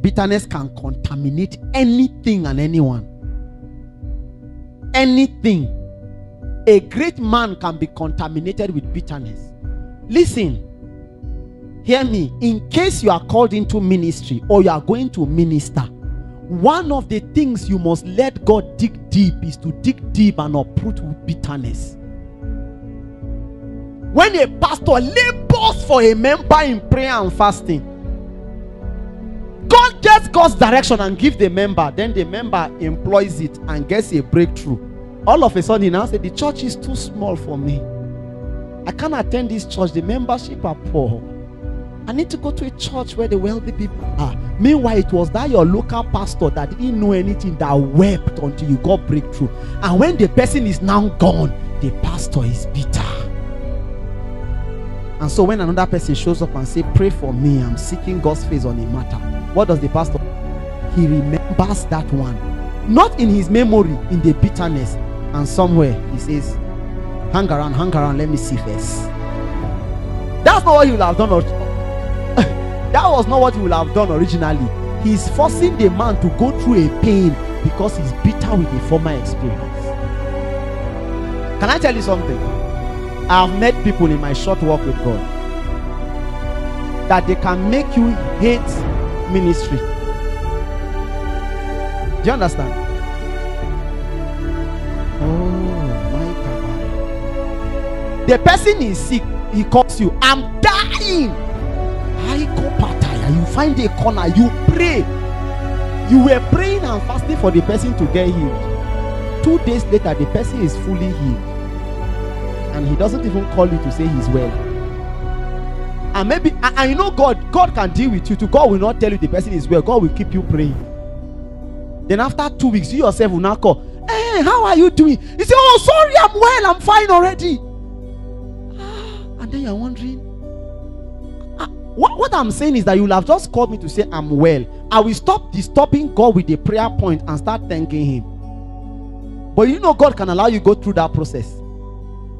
bitterness can contaminate anything and anyone. Anything. A great man can be contaminated with bitterness. Listen, hear me. In case you are called into ministry or you are going to minister, one of the things you must let God dig deep is to dig deep and uproot bitterness. When a pastor labors for a member in prayer and fasting, God gets God's direction and gives the member, then the member employs it and gets a breakthrough. All of a sudden he now said, the church is too small for me. I can't attend this church. The membership are poor. I need to go to a church where the wealthy people are. Meanwhile, it was that your local pastor that didn't know anything that wept until you got breakthrough. And when the person is now gone, the pastor is bitter. And so when another person shows up and say, pray for me, I'm seeking God's face on a matter, what does the pastor do? He remembers that one. Not in his memory, in the bitterness. And somewhere he says, hang around, let me see first. That's not what he would have done. That was not what he would have done originally. He's forcing the man to go through a pain because he's bitter with the former experience. Can I tell you something? I've met people in my short walk with God that they can make you hate ministry. Do you understand? Oh my God. The person is sick. He calls you, I'm dying. You find a corner, you pray. You were praying and fasting for the person to get healed. 2 days later, the person is fully healed. And he doesn't even call you to say he's well. And maybe, and you know God can deal with you too. God will not tell you the person is well. God will keep you praying. Then after 2 weeks, you yourself will now call, hey, how are you doing? You say, oh, sorry, I'm well, I'm fine already. And then you're wondering, what I'm saying is that you will have just called me to say I'm well. I will stop disturbing God with a prayer point and start thanking him. But you know God can allow you go through that process.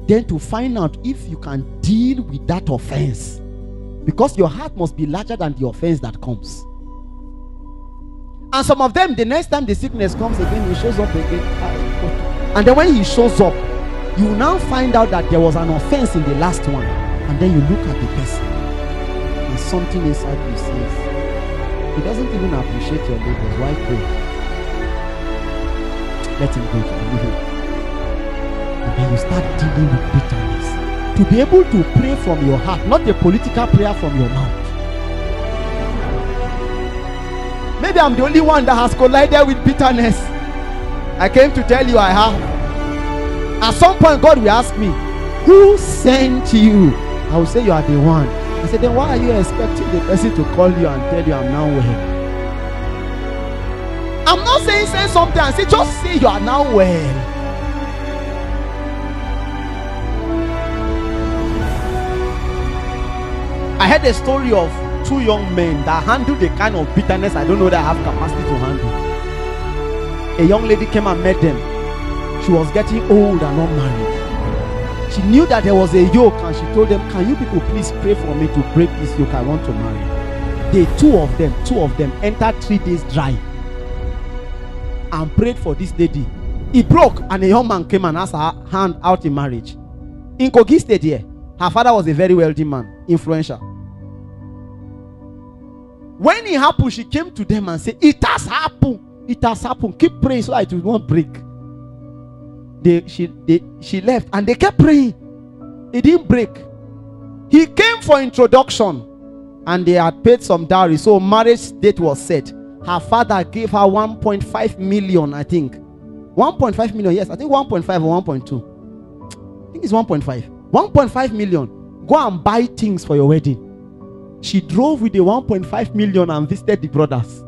Then to find out if you can deal with that offense. Because your heart must be larger than the offense that comes. And some of them, the next time the sickness comes again, he shows up again. And then when he shows up, you will now find out that there was an offense in the last one. And then you look at the person. And something inside you says, he doesn't even appreciate your labors. Why pray? Let him go. Leave him. And then you start dealing with bitterness. To be able to pray from your heart, not a political prayer from your mouth. Maybe I'm the only one that has collided with bitterness. I came to tell you I have. At some point, God will ask me, who sent you? I will say you are the one. I said, then why are you expecting the person to call you and tell you I'm now well? I'm not saying say something and say, just say you are now well. I heard a story of 2 young men that handled the kind of bitterness I don't know that I have capacity to handle. A young lady came and met them. She was getting old and not married. She knew that there was a yoke and she told them, can you people please pray for me to break this yoke? I want to marry. The two of them entered 3 days dry and prayed for this lady. It broke and a young man came and asked her hand out in marriage. In Kogi State here, her father was a very wealthy man, influential. When it happened, she came to them and said, it has happened. It has happened. Keep praying so that it will not break. She left and they kept praying. It didn't break. He came for introduction and they had paid some dowry, so marriage date was set. Her father gave her 1.5 million, I think. 1.5 million, yes, I think 1.5 or 1.2. I think it's 1.5. 1.5 million. Go and buy things for your wedding. She drove with the 1.5 million and visited the brothers.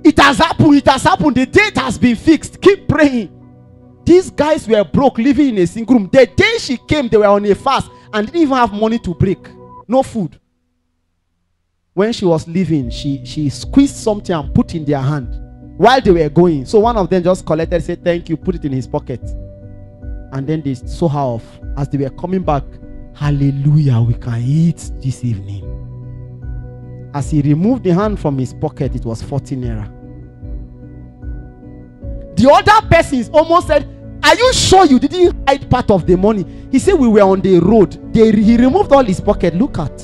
It has happened. It has happened. The date has been fixed. Keep praying. These guys were broke, living in a single room. The day she came, they were on a fast and didn't even have money to break. No food. When she was leaving, she squeezed something and put in their hand while they were going. So one of them just collected, said thank you, put it in his pocket. And then they saw her off. As they were coming back, hallelujah, we can eat this evening. As he removed the hand from his pocket, it was 40 naira. The other persons almost said, are you sure you didn't hide part of the money? He said, we were on the road. He removed all his pocket. Look at.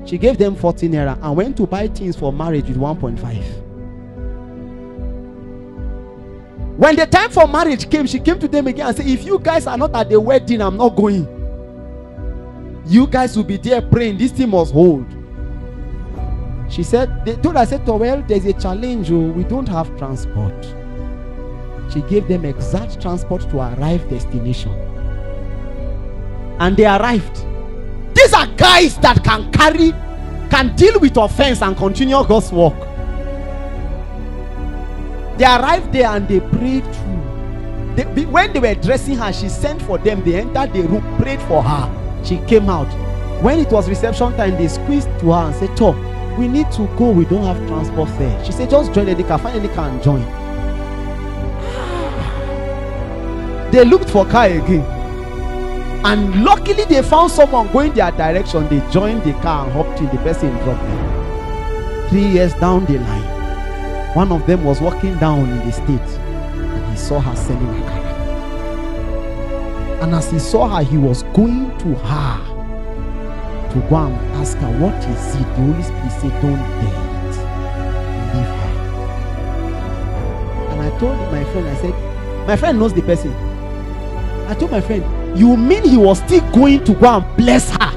She gave them 40 naira and went to buy things for marriage with 1.5. When the time for marriage came, she came to them again and said, if you guys are not at the wedding, I'm not going. You guys will be there praying. This thing must hold. She said, they told her, said, well, there's a challenge. Oh, we don't have transport. She gave them exact transport to arrive destination. And they arrived. These are guys that can deal with offense and continue God's work. They arrived there and they prayed through. When they were dressing her, she sent for them. They entered the room, prayed for her. She came out. When it was reception time, they squeezed to her and said, Tom, we need to go. We don't have transport fare. She said, just join the car. Find any car and join. They looked for car again. And luckily they found someone going their direction. They joined the car and hopped in. The person dropped them. 3 years down the line, one of them was walking down in the state and he saw her selling a car. And as he saw her, he was going to her to go and ask her, what is it? The Holy Spirit said, don't dare it. Leave her. And I told my friend, I said, my friend knows the person. I told my friend, you mean he was still going to go and bless her?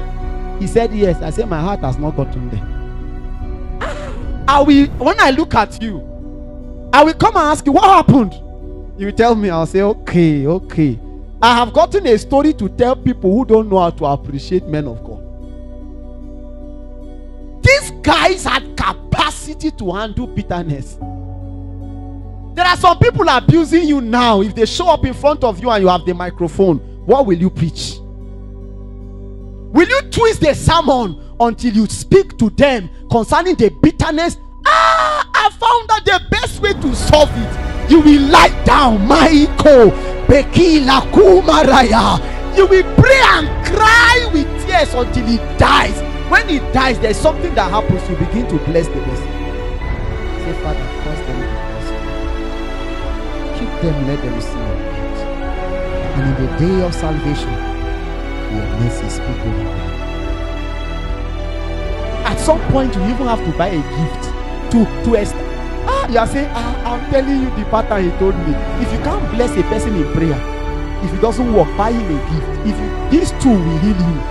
He said, yes. I said, my heart has not gotten there. When I look at you, I will come and ask you, what happened? You tell me, I'll say, okay. I have gotten a story to tell people who don't know how to appreciate men of God. These guys had capacity to handle bitterness. There are some people abusing you now. If they show up in front of you and you have the microphone, what will you preach? Will you twist the sermon until you speak to them concerning the bitterness? I found that the best way to solve it, you will lie down, Maiko, Bekila Kumaraya. You will pray and cry with tears until he dies. When he dies, there's something that happens. You begin to bless the person. Say, Father, cause them to bless you. Keep them, let them see your light. And in the day of salvation, your mercy speak over them. At some point, you even have to buy a gift to Esther. You are saying, I'm telling you the pattern he told me. If you can't bless a person in prayer, if it doesn't work, buy him a gift. These two will heal you.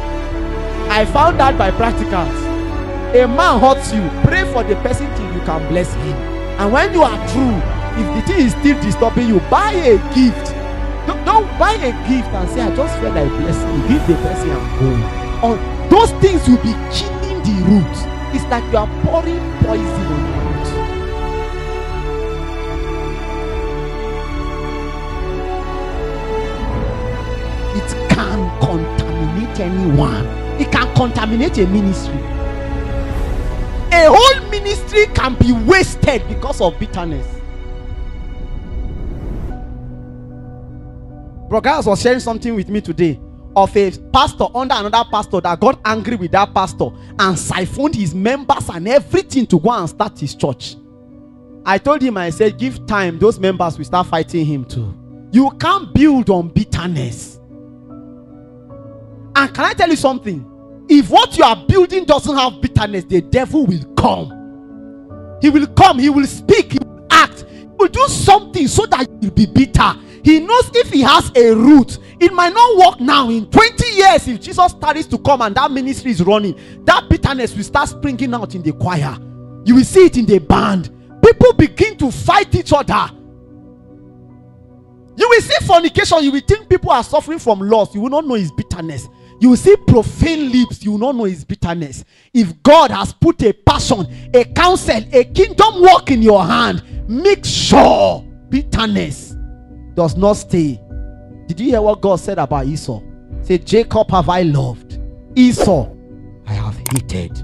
I found out by practicals. A man hurts you, pray for the person till you can bless him. And when you are through, if the thing is still disturbing you, buy a gift. Don't buy a gift and say, I just felt like blessing. Give the person and go. Those things will be killing the roots. It's like you are pouring poison on the root. It can contaminate anyone. It can contaminate a ministry. A whole ministry can be wasted because of bitterness. Brother was sharing something with me today of a pastor under another pastor that got angry with that pastor and siphoned his members and everything to go and start his church. I told him, I said, give time, those members will start fighting him too. You can't build on bitterness. And can I tell you something? If what you are building doesn't have bitterness, the devil will come. He will come, he will speak, he will act, he will do something so that you will be bitter. He knows if he has a root, it might not work now. In 20 years, if Jesus starts to come and that ministry is running, that bitterness will start springing out in the choir. You will see it in the band. People begin to fight each other. You will see fornication. You will think people are suffering from loss. You will not know his bitterness. You will see profane lips. You will not know his bitterness. If God has put a passion, a counsel, a kingdom work in your hand, make sure bitterness does not stay. Did you hear what God said about Esau? He said, Jacob have I loved, Esau I have hated.